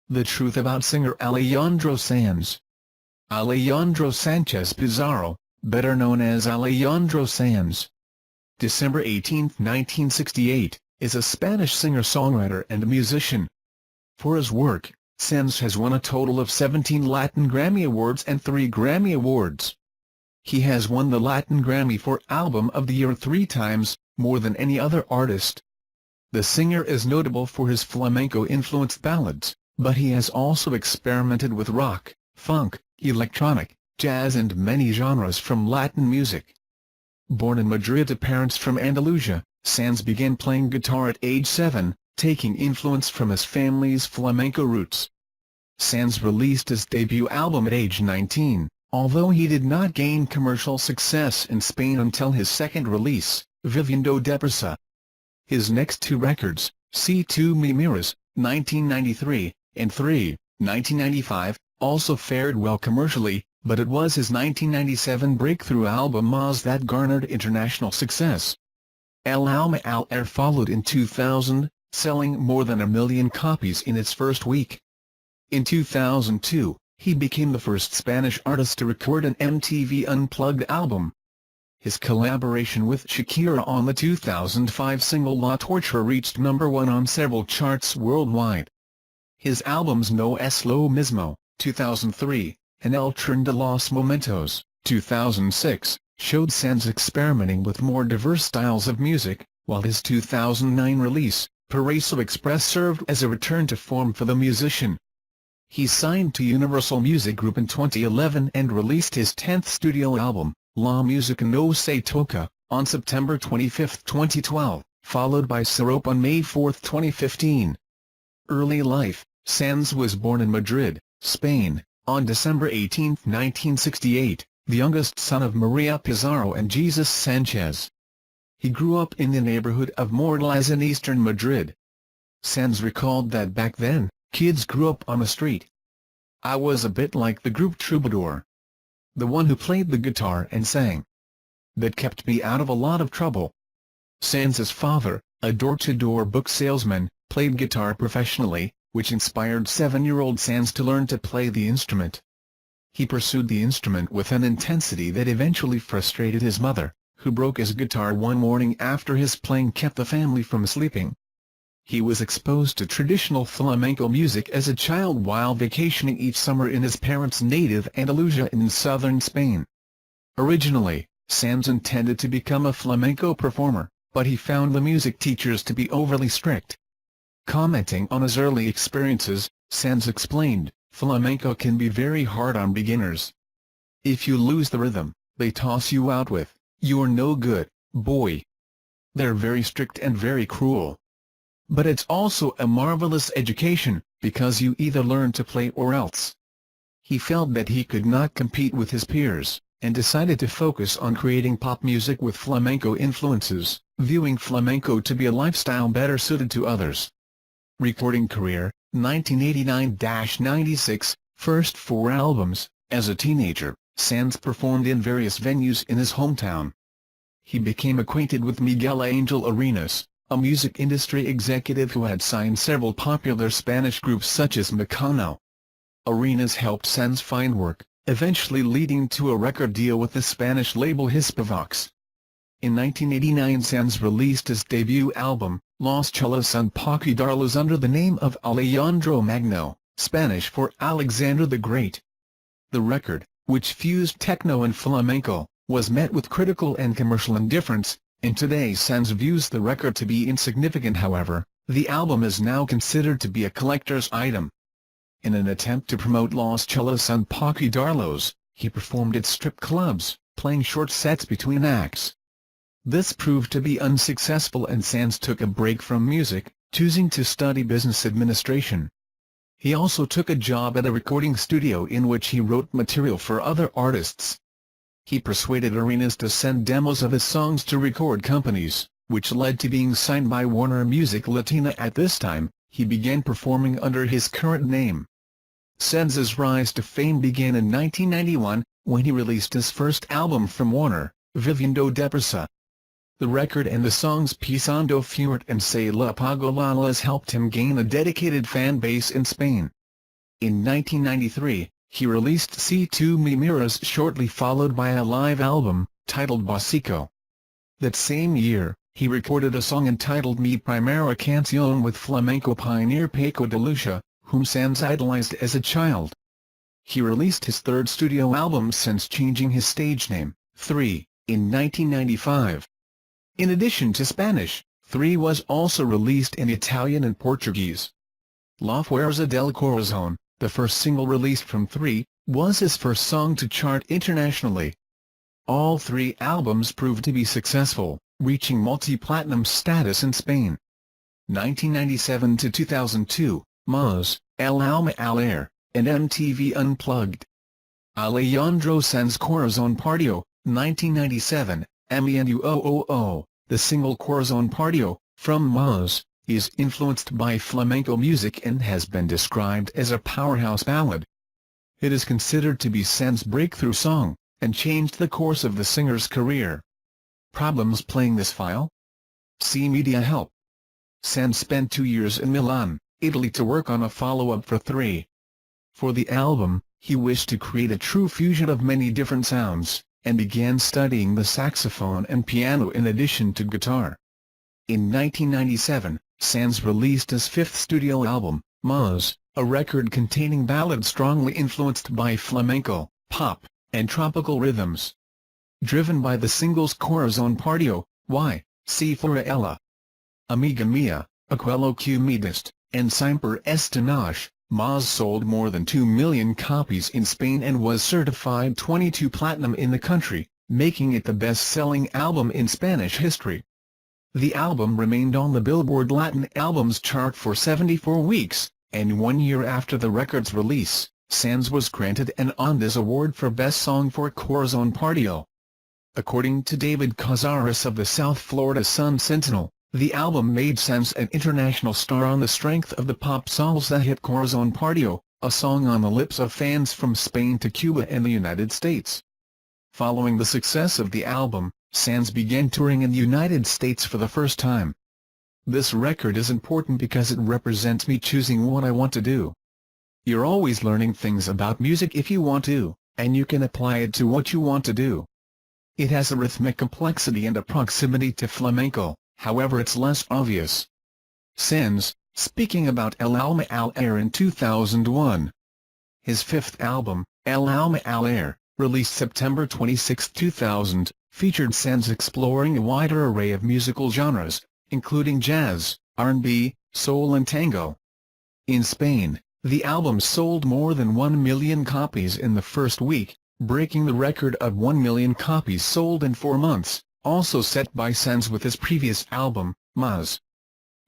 The truth about singer Alejandro Sanz. Alejandro Sánchez Pizarro, better known as Alejandro Sanz, December 18, 1968, is a Spanish singer-songwriter and musician. For his work, Sanz has won a total of 17 Latin Grammy Awards and 3 Grammy Awards. He has won the Latin Grammy for Album of the Year 3 times, more than any other artist. The singer is notable for his flamenco-influenced ballads, but he has also experimented with rock, funk, electronic, jazz and many genres from Latin music. Born in Madrid to parents from Andalusia, Sanz began playing guitar at age 7, taking influence from his family's flamenco roots. Sanz released his debut album at age 19, although he did not gain commercial success in Spain until his second release, Viviendo Deprisa. His next 2 records, Si Tu Me Miras, 1993, and 3, 1995, also fared well commercially, but it was his 1997 breakthrough album Más that garnered international success. El Alma al Aire followed in 2000, selling more than 1 million copies in its first week. In 2002, he became the first Spanish artist to record an MTV Unplugged album. His collaboration with Shakira on the 2005 single La Tortura reached #1 on several charts worldwide. His albums No Es Lo Mismo, 2003, and El Tren de los Momentos, 2006, showed Sanz experimenting with more diverse styles of music, while his 2009 release, Paraíso Express, served as a return to form for the musician. He signed to Universal Music Group in 2011 and released his 10th studio album, La Música No Se Toca, on September 25, 2012, followed by Syrup on May 4, 2015. Early life. Sanz was born in Madrid, Spain, on December 18, 1968, the youngest son of Maria Pizarro and Jesus Sanchez. He grew up in the neighborhood of Morales in eastern Madrid. Sanz recalled that back then, kids grew up on the street. I was a bit like the group Troubadour. The one who played the guitar and sang. That kept me out of a lot of trouble. Sanz's father, a door-to-door book salesman, played guitar professionally, which inspired 7-year-old Sanz to learn to play the instrument. He pursued the instrument with an intensity that eventually frustrated his mother, who broke his guitar one morning after his playing kept the family from sleeping. He was exposed to traditional flamenco music as a child while vacationing each summer in his parents' native Andalusia in southern Spain. Originally, Sanz intended to become a flamenco performer, but he found the music teachers to be overly strict. Commenting on his early experiences, Sanz explained, "Flamenco can be very hard on beginners. If you lose the rhythm, they toss you out with, 'You're no good, boy.' They're very strict and very cruel. But it's also a marvelous education, because you either learn to play or else." He felt that he could not compete with his peers, and decided to focus on creating pop music with flamenco influences, viewing flamenco to be a lifestyle better suited to others. Recording career, 1989–96, first 4 albums. As a teenager, Sanz performed in various venues in his hometown. He became acquainted with Miguel Angel Arenas, a music industry executive who had signed several popular Spanish groups such as Mecano. Arenas helped Sanz find work, eventually leading to a record deal with the Spanish label Hispavox. In 1989 Sanz released his debut album, Los Chelos Un Poco Darlos, under the name of Alejandro Magno, Spanish for Alexander the Great. The record, which fused techno and flamenco, was met with critical and commercial indifference, and today Sanz views the record to be insignificant. However, the album is now considered to be a collector's item. In an attempt to promote Los Chelos Un Poco Darlos, he performed at strip clubs, playing short sets between acts. This proved to be unsuccessful and Sanz took a break from music, choosing to study business administration. He also took a job at a recording studio in which he wrote material for other artists. He persuaded Arenas to send demos of his songs to record companies, which led to being signed by Warner Music Latina. At this time, he began performing under his current name. Sanz's rise to fame began in 1991, when he released his first album from Warner, Viviendo Deprisa. The record and the songs Pisando Fuerte and Se La Pago Lalas helped him gain a dedicated fan base in Spain. In 1993, he released Si Tu Me Miras, shortly followed by a live album, titled Basico. That same year, he recorded a song entitled Mi Primera Canción with flamenco pioneer Paco de Lucia, whom Sanz idolized as a child. He released his third studio album since changing his stage name, 3, in 1995. In addition to Spanish, 3 was also released in Italian and Portuguese. La Fuerza del Corazón, the first single released from 3, was his first song to chart internationally. All 3 albums proved to be successful, reaching multi-platinum status in Spain. 1997 to 2002, Más, El Alma al Aire, and MTV Unplugged. Alejandro Sanz Corazón Partido, 1997, MUOOO, the single Corazón Partido, from Más, is influenced by flamenco music and has been described as a powerhouse ballad. It is considered to be Sanz's breakthrough song, and changed the course of the singer's career. Problems playing this file? See Media Help. Sanz spent 2 years in Milan, Italy to work on a follow-up for 3. For the album, he wished to create a true fusion of many different sounds, and began studying the saxophone and piano in addition to guitar. In 1997, Sanz released his 5th studio album, Más, a record containing ballads strongly influenced by flamenco, pop, and tropical rhythms. Driven by the singles Corazón Partido, Y, Si Fuera Ella, Amiga Mia, Aquello que me diste, and Siempre esta noche, Más sold more than 2 million copies in Spain and was certified 22 platinum in the country, making it the best-selling album in Spanish history. The album remained on the Billboard Latin Albums chart for 74 weeks, and 1 year after the record's release, Sanz was granted an Ondas Award for Best Song for Corazón Partido. According to David Cazares of the South Florida Sun-Sentinel, the album made Sanz an international star on the strength of the pop salsa hit Corazón Partido, a song on the lips of fans from Spain to Cuba and the United States. Following the success of the album, Sanz began touring in the United States for the first time. This record is important because it represents me choosing what I want to do. You're always learning things about music if you want to, and you can apply it to what you want to do. It has a rhythmic complexity and a proximity to flamenco, however it's less obvious. Sanz, speaking about El Alma al Aire in 2001. His 5th album, El Alma al Aire, released September 26, 2000, featured Sanz exploring a wider array of musical genres, including jazz, R&B, soul and tango. In Spain, the album sold more than 1 million copies in the first week, breaking the record of 1 million copies sold in 4 months, also set by Sanz with his previous album, Más.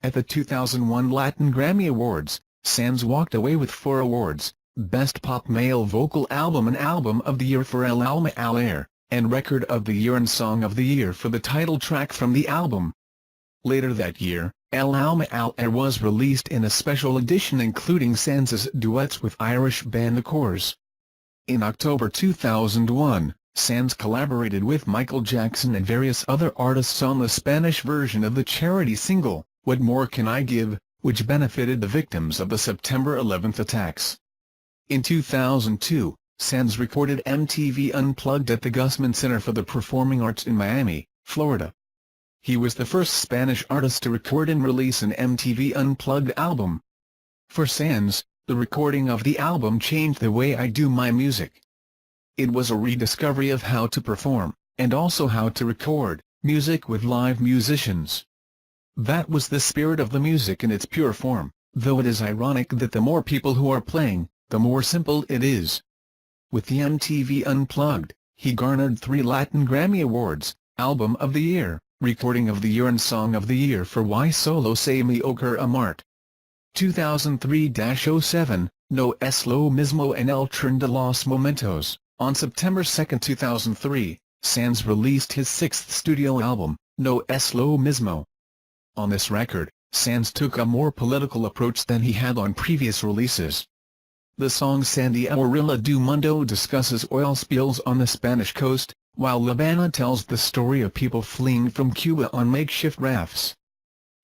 At the 2001 Latin Grammy Awards, Sanz walked away with 4 awards: Best Pop Male Vocal Album and Album of the Year for El Alma al Aire, and Record of the Year and Song of the Year for the title track from the album. Later that year, El Alma al Aire was released in a special edition including Sanz's duets with Irish band The Corrs. In October 2001, Sanz collaborated with Michael Jackson and various other artists on the Spanish version of the charity single, What More Can I Give, which benefited the victims of the September 11 attacks. In 2002, Sanz recorded MTV Unplugged at the Gusman Center for the Performing Arts in Miami, Florida. He was the first Spanish artist to record and release an MTV Unplugged album. For Sanz, the recording of the album changed the way I do my music. It was a rediscovery of how to perform, and also how to record, music with live musicians. That was the spirit of the music in its pure form, though it is ironic that the more people who are playing, the more simple it is. With the MTV Unplugged, he garnered 3 Latin Grammy Awards, Album of the Year, Recording of the Year and Song of the Year for Y Solo Se Me Ocurre Amarte. 2003-07, No Es Lo Mismo en El Tren de los Momentos. On September 2, 2003, Sanz released his 6th studio album, No Es Lo Mismo. On this record, Sanz took a more political approach than he had on previous releases. The song Sandy Orilla do Mundo discusses oil spills on the Spanish coast, while La Habana tells the story of people fleeing from Cuba on makeshift rafts.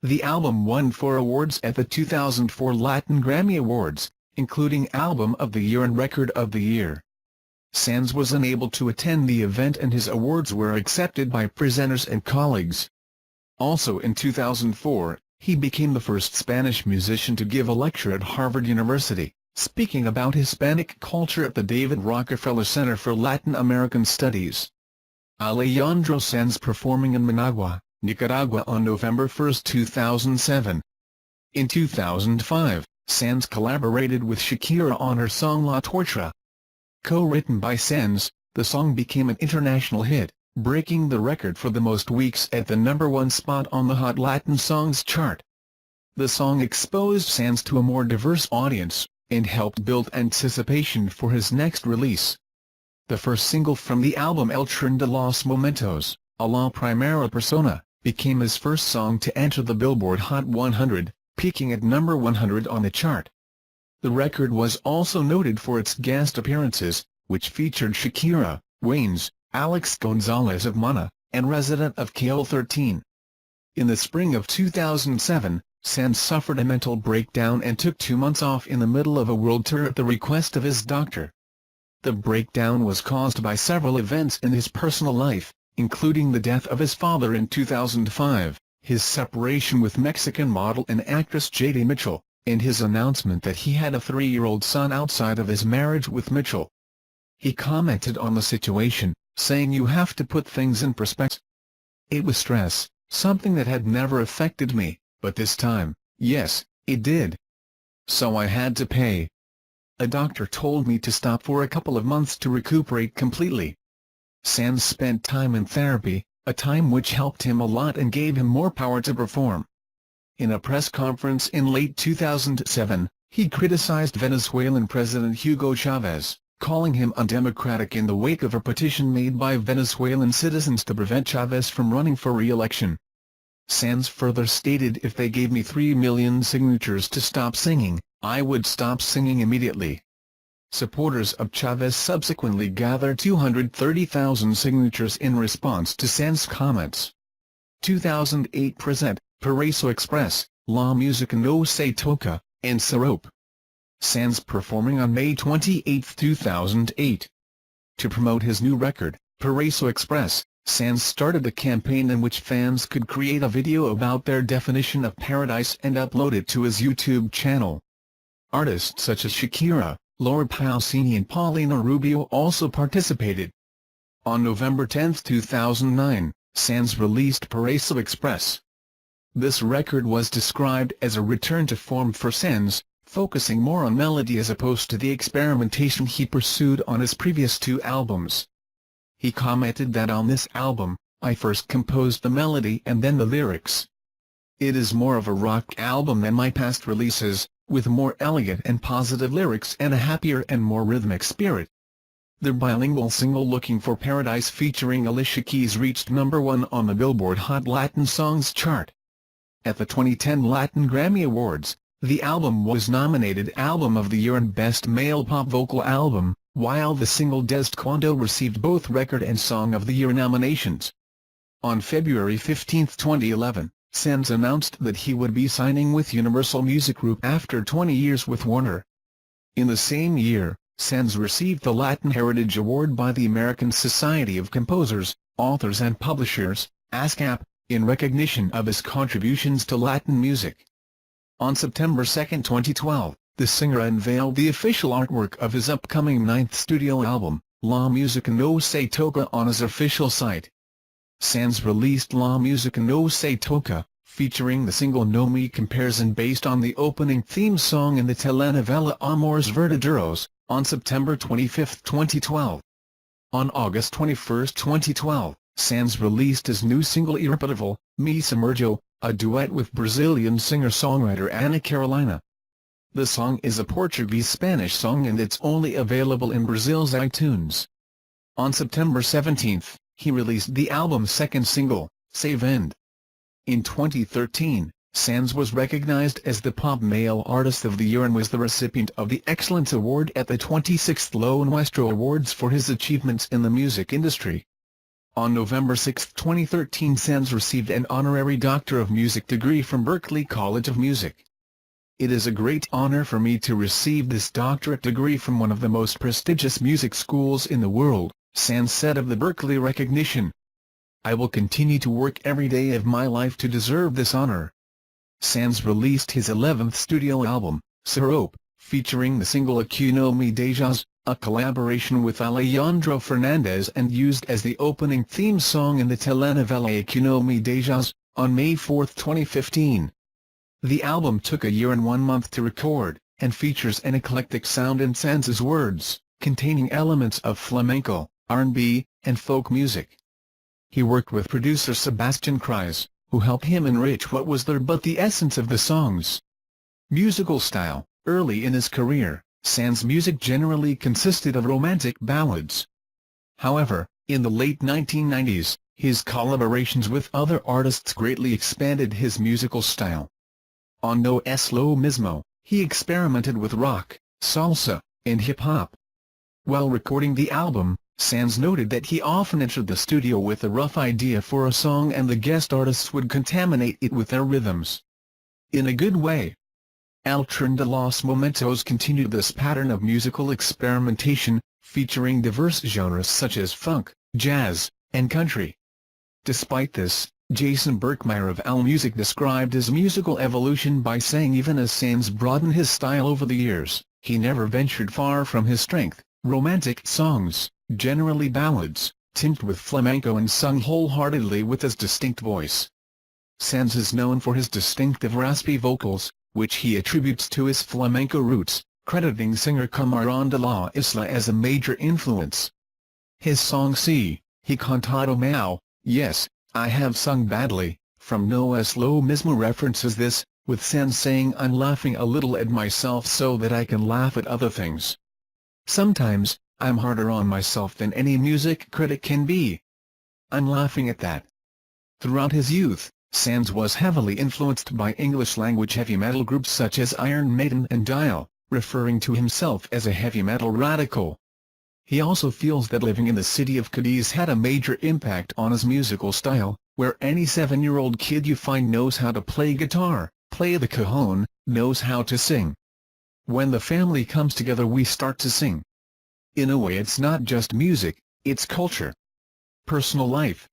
The album won 4 awards at the 2004 Latin Grammy Awards, including Album of the Year and Record of the Year. Sanz was unable to attend the event and his awards were accepted by presenters and colleagues. Also in 2004, he became the first Spanish musician to give a lecture at Harvard University, speaking about Hispanic culture at the David Rockefeller Center for Latin American Studies. Alejandro Sanz performing in Managua, Nicaragua on November 1, 2007. In 2005, Sanz collaborated with Shakira on her song La Tortura. Co-written by Sanz, the song became an international hit, breaking the record for the most weeks at the #1 spot on the Hot Latin Songs chart. The song exposed Sanz to a more diverse audience, and helped build anticipation for his next release. The first single from the album El Tren de los Momentos, A la Primera Persona, became his first song to enter the Billboard Hot 100, peaking at number 100 on the chart. The record was also noted for its guest appearances, which featured Shakira, Wayne's, Alex Gonzalez of Mana, and resident of KL13. In the spring of 2007, Sanz suffered a mental breakdown and took 2 months off in the middle of a world tour at the request of his doctor. The breakdown was caused by several events in his personal life, including the death of his father in 2005, his separation with Mexican model and actress J.D. Mitchell, and his announcement that he had a 3-year-old son outside of his marriage with Mitchell. He commented on the situation, saying, "You have to put things in perspective. It was stress, something that had never affected me, but this time, yes, it did. So I had to pay. A doctor told me to stop for a couple of months to recuperate completely." Sanz spent time in therapy, a time which helped him a lot and gave him more power to perform. In a press conference in late 2007, he criticized Venezuelan President Hugo Chavez, calling him undemocratic in the wake of a petition made by Venezuelan citizens to prevent Chavez from running for re-election. Sanz further stated, "If they gave me 3 million signatures to stop singing, I would stop singing immediately." Supporters of Chavez subsequently gathered 230,000 signatures in response to Sanz's comments. 2008 present, Paraíso Express, La Música No Se Toca, and Sirope. Sanz performing on May 28, 2008. To promote his new record, Paraíso Express, Sanz started a campaign in which fans could create a video about their definition of paradise and upload it to his YouTube channel. Artists such as Shakira, Laura Pausini and Paulina Rubio also participated. On November 10, 2009, Sanz released Paraíso Express. This record was described as a return to form for Sanz, focusing more on melody as opposed to the experimentation he pursued on his previous 2 albums. He commented that on this album, "I first composed the melody and then the lyrics. It is more of a rock album than my past releases, with more elegant and positive lyrics and a happier and more rhythmic spirit." The bilingual single Looking for Paradise featuring Alicia Keys reached #1 on the Billboard Hot Latin Songs chart. At the 2010 Latin Grammy Awards, the album was nominated Album of the Year and Best Male Pop Vocal Album, while the single Desde Cuando received both Record and Song of the Year nominations. On February 15, 2011, Sanz announced that he would be signing with Universal Music Group after 20 years with Warner. In the same year, Sanz received the Latin Heritage Award by the American Society of Composers, Authors and Publishers, ASCAP, in recognition of his contributions to Latin music. On September 2, 2012, the singer unveiled the official artwork of his upcoming 9th studio album, La Música No Se Toca, on his official site. Sanz released La Música No Se Toca, featuring the single No Me Comparison based on the opening theme song in the telenovela Amores Verdaderos, on September 25, 2012. On August 21, 2012, Sanz released his new single Irrepetible, Me Sumerjo, a duet with Brazilian singer-songwriter Ana Carolina. The song is a Portuguese-Spanish song and it's only available in Brazil's iTunes. On September 17, he released the album's second single, Se Vende. In 2013, Sanz was recognized as the Pop Male Artist of the Year and was the recipient of the Excellence Award at the 26th Lo Nuestro Awards for his achievements in the music industry. On November 6, 2013, Sanz received an honorary Doctor of Music degree from Berklee College of Music. "It is a great honor for me to receive this doctorate degree from one of the most prestigious music schools in the world," Sanz said of the Berklee recognition. "I will continue to work every day of my life to deserve this honor." Sanz released his 11th studio album, Sirope, featuring the single Aqui No Me Dejas, a collaboration with Alejandro Fernandez and used as the opening theme song in the telenovela Aqui No Me Dejas, on May 4, 2015. The album took a year and 1 month to record, and features an eclectic sound in Sanz's words, containing elements of flamenco, R&B, and folk music. He worked with producer Sebastian Kreis, who helped him enrich what was there but the essence of the songs. Musical style. Early in his career, Sanz's music generally consisted of romantic ballads. However, in the late 1990s, his collaborations with other artists greatly expanded his musical style. On No Es Lo Mismo, he experimented with rock, salsa, and hip-hop. While recording the album, Sanz noted that he often entered the studio with a rough idea for a song and the guest artists would contaminate it with their rhythms. In a good way. El Tren de los Momentos continued this pattern of musical experimentation, featuring diverse genres such as funk, jazz, and country. Despite this, Jason Berkmeyer of AllMusic described his musical evolution by saying even as Sanz broadened his style over the years, he never ventured far from his strength: romantic songs, generally ballads, tinged with flamenco and sung wholeheartedly with his distinct voice. Sanz is known for his distinctive raspy vocals, which he attributes to his flamenco roots, crediting singer Camarón de la Isla as a major influence. His song Si, He Cantado Mal, Yes, I Have Sung Badly, from No Es Lo Mismo references this, with Sanz saying I'm laughing a little at myself so that I can laugh at other things. Sometimes, I'm harder on myself than any music critic can be. I'm laughing at that. Throughout his youth, Sanz was heavily influenced by English-language heavy metal groups such as Iron Maiden and Dio, referring to himself as a heavy metal radical. He also feels that living in the city of Cadiz had a major impact on his musical style, where any 7-year-old kid you find knows how to play guitar, play the cajon, knows how to sing. When the family comes together we start to sing. In a way it's not just music, it's culture. Personal life.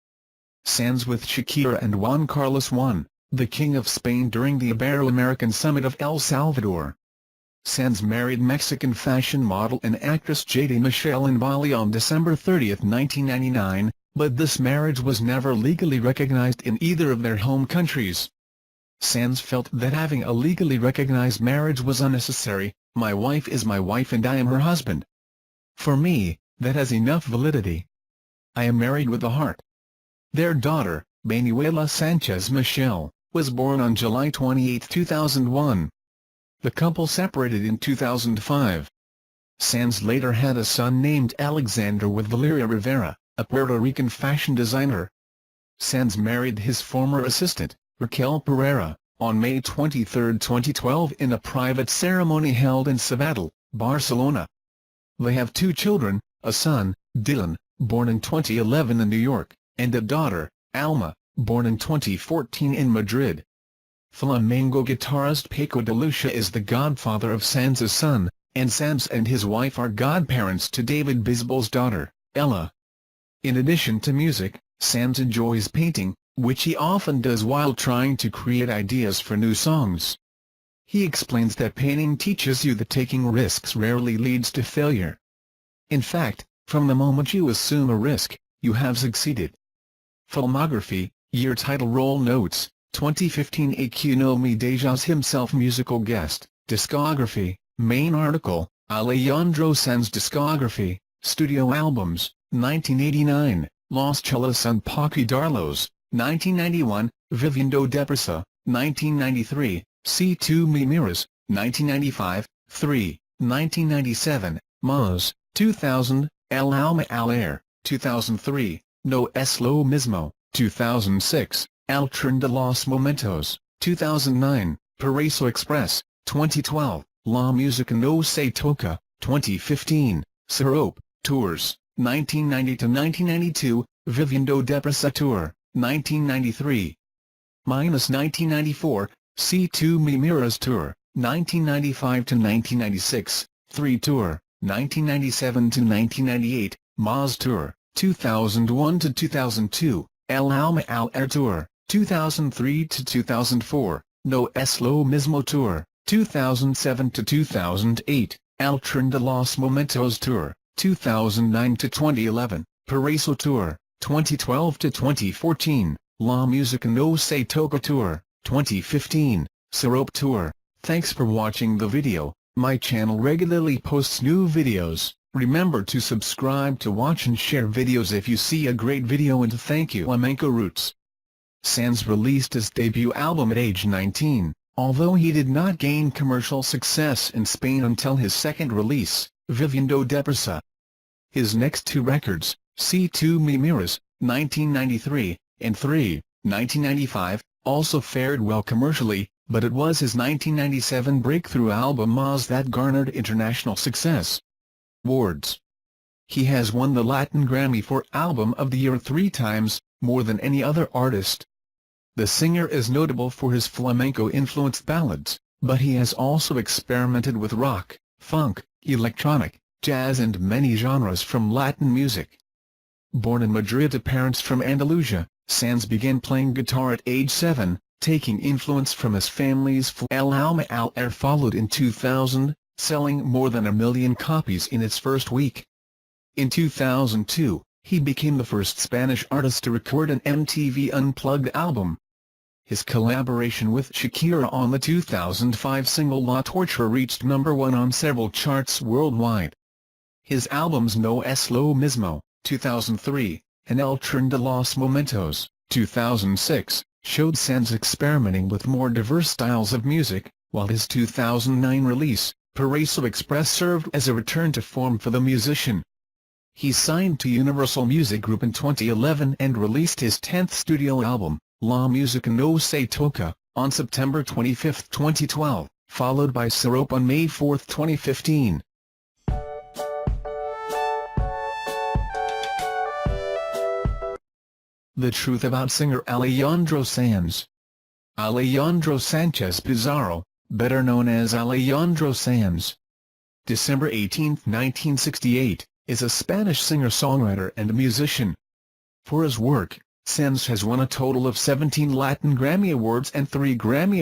Sanz with Shakira and Juan Carlos I, the King of Spain during the Ibero-American Summit of El Salvador. Sanz married Mexican fashion model and actress Jade Michelle in Bali on December 30, 1999, but this marriage was never legally recognized in either of their home countries. Sanz felt that having a legally recognized marriage was unnecessary. My wife is my wife and I am her husband. For me, that has enough validity. I am married with a heart. Their daughter, Manuela Sanchez Michelle, was born on July 28, 2001. The couple separated in 2005. Sanz later had a son named Alexander with Valeria Rivera, a Puerto Rican fashion designer. Sanz married his former assistant, Raquel Pereira, on May 23, 2012 in a private ceremony held in Sabadell, Barcelona. They have 2 children, a son, Dylan, born in 2011 in New York, and a daughter, Alma, born in 2014 in Madrid. Flamenco guitarist Paco de Lucia is the godfather of Sanz's son, and Sanz and his wife are godparents to David Bisbal's daughter, Ella. In addition to music, Sanz enjoys painting, which he often does while trying to create ideas for new songs. He explains that painting teaches you that taking risks rarely leads to failure. In fact, from the moment you assume a risk, you have succeeded. Filmography, year, title, role notes, 2015. Aqui No Me Dejas himself, musical guest, discography, main article, Alejandro Sanz discography, studio albums, 1989, Los Chelas Un Poco Darlos, 1991, Viviendo Deprisa, 1993, Si Tu Me Miras, 1995, 3, 1997, Maz, 2000, El Alma al Aire, 2003, No Es Lo Mismo, 2006, El Tren de los Momentos, 2009, Paraíso Express, 2012, La Música No Se Toca, 2015, Sirope, Tours, 1990–1992, Viviendo Deprisa Tour, 1993–1994, Si Tu Me Miras Tour, 1995 to 1996, 3 Tour, 1997 to 1998, Moz Tour, 2001 to 2002, El Alma Al Air Tour, 2003 to 2004, No Es Lo Mismo Tour, 2007 to 2008, El Tren de los Momentos Tour, 2009 to 2011, Paraíso Tour, 2012 to 2014, La Música No Se Toca Tour, 2015, Sirope Tour. Thanks for watching the video. My channel regularly posts new videos. Remember to subscribe to watch and share videos if you see a great video, and thank you. Flamenco Roots. Sanz released his debut album at age 19, although he did not gain commercial success in Spain until his second release, Viviendo Deprisa. His next two records, Si Tu Me Miras, 1993, and 3, 1995, also fared well commercially, but it was his 1997 breakthrough album Moz that garnered international success. Awards. He has won the Latin Grammy for Album of the Year 3 times, more than any other artist. The singer is notable for his flamenco-influenced ballads, but he has also experimented with rock, funk, electronic, jazz and many genres from Latin music. Born in Madrid to parents from Andalusia, Sanz began playing guitar at age 7, taking influence from his family's El Alma Al Air followed in 2000, selling more than 1 million copies in its first week. In 2002, he became the first Spanish artist to record an MTV Unplugged album. His collaboration with Shakira on the 2005 single La Tortura reached #1 on several charts worldwide. His albums No Es Lo Mismo, 2003, and El Tren de los Momentos, 2006, showed Sanz experimenting with more diverse styles of music, while his 2009 release, Paraíso Express, served as a return to form for the musician. He signed to Universal Music Group in 2011 and released his 10th studio album, La Música No Se Toca, on September 25, 2012, followed by Sirope on May 4, 2015. The truth about singer Alejandro Sanz. Alejandro Sánchez Pizarro, better known as Alejandro Sanz, December 18, 1968, is a Spanish singer-songwriter and musician. For his work, Sanz has won a total of 17 Latin Grammy Awards and 3 Grammy Awards.